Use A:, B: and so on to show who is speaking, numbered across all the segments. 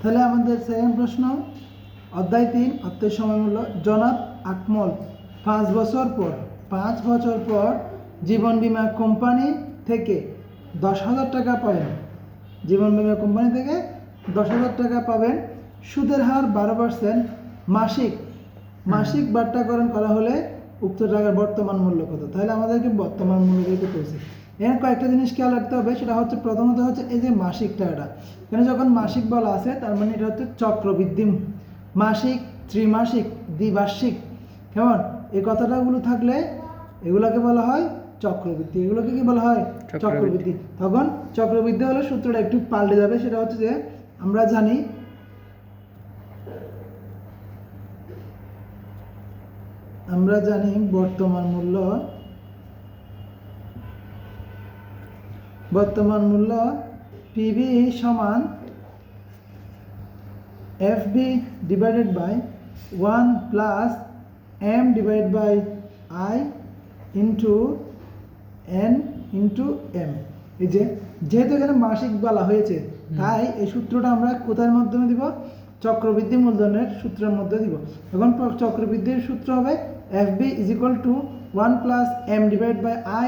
A: তাহলে আমাদের সেকেন্ড প্রশ্ন, অধ্যায় 3 অর্থের সময়মূল্য। জনাব আকমল 5 বছর পর জীবন বীমা কোম্পানি থেকে 10,000 টাকা পাবেন। জীবন বীমা কোম্পানি থেকে 10,000 টাকা পাবেন। সুদের হার 12%। মাসিক বাট্টাকরণ করা হলে উক্ত টাকার বর্তমান মূল্য কত? তাহলে আমাদেরকে বর্তমান মূল্য দিতে বলছে। এখানে কয়েকটা জিনিস খেয়াল রাখতে হবে। সেটা হচ্ছে, প্রথমত হচ্ছে এই যে মাসিক টাকাটা, এখানে যখন মাসিক বলা আছে তার মানে এটা হচ্ছে চক্রবৃদ্ধি। মাসিক, ত্রিমাসিক, দ্বিবার্ষিক, কেমন এই কথাটাগুলো থাকলে এগুলোকে বলা হয় চক্রবৃদ্ধি। এগুলোকে কি বলা হয়? চক্রবৃদ্ধি। তখন চক্রবৃদ্ধি হলে সূত্রটা একটু পাল্টে যাবে। সেটা হচ্ছে যে আমরা জানি বর্তমান মূল্য পিবি সমান FB divided by 1 plus M divide by I into N into M. এই যেহেতু এখানে মাসিক বলা হয়েছে, তাই এই সূত্রটা আমরা কোথার মাধ্যমে দিব? চক্রবৃদ্ধি মূলধনের সূত্রের মধ্যে দিব। এখন চক্রবৃদ্ধির সূত্র হবে FB is equal to 1 plus m divided by I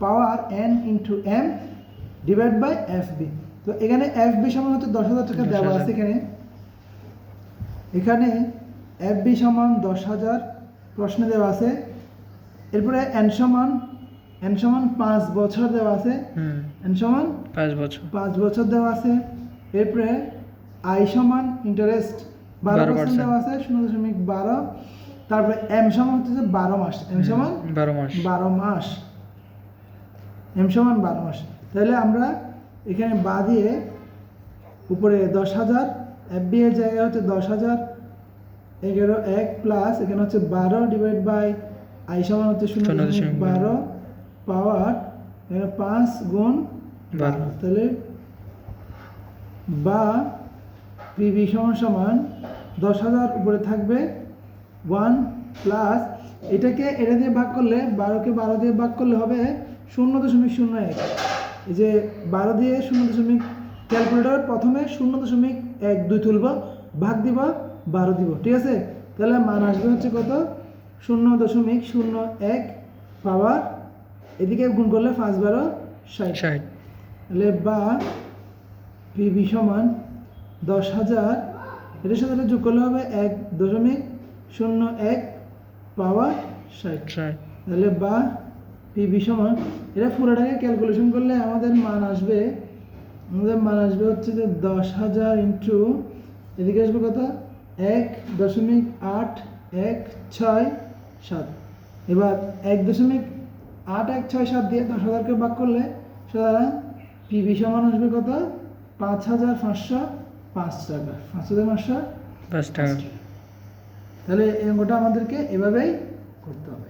A: power n into m divided by FB। তো এখানে FB সমান হচ্ছে 10,000 টাকা দেওয়া আছে। এখানে FB সমান 10,000 প্রশ্নে দেওয়া আছে। এরপরে n সমান 5 বছর দেওয়া আছে। n সমান 5 বছর দেওয়া আছে। এরপরে I সমান ইন্টারেস্ট 12% দেওয়া আছে, 0.12। তারপরে m সমান হচ্ছে 12 মাস। m সমান 12 মাস। m সমান 12 মাস। তাহলে আমরা এখানে বা দিয়ে উপরে 10,000, FB এর জায়গায় হচ্ছে 10,000, 1 প্লাস এখানে হচ্ছে 12 ডিভাইড বাই I সমান হচ্ছে 0.12 পাওয়ার এখানে 5 গুণ 12। তাহলে বা পিবি সমান 10,000 উপরে থাকবে 1 প্লাস এটা দিয়ে ভাগ করলে 12কে 12 দিয়ে ভাগ করলে হবে 0.01। এই যে 12 দিয়ে 0. ক্যালকুলেটর প্রথমে 0.12 তুলব, ভাগ দিব, 12 দিব, ঠিক আছে? তাহলে মান আসবে হচ্ছে কত? 0.01 পাওয়ার, এদিকে গুণ করলে 5 12 60। তাহলে বা পিবি সমান 10,000, এটার সাথে যোগ করলে হবে 1.01 পাওয়ার 60। তাহলে বা পিবি সমান, এটা পুরোটাকে ক্যালকুলেশন করলে আমাদের মান আসবে হচ্ছে যে 10,000 ইন্টু এদিকে আসবে কত? 1.8167। এবার 1.8167 দিয়ে 10,000কে ভাগ করলে সুতরাং পিবি সমান আসবে কত? 5,505 টাকা। 5,505 টাকা। তাহলে এই অঙ্কটা আমাদেরকে এভাবেই করতে হবে।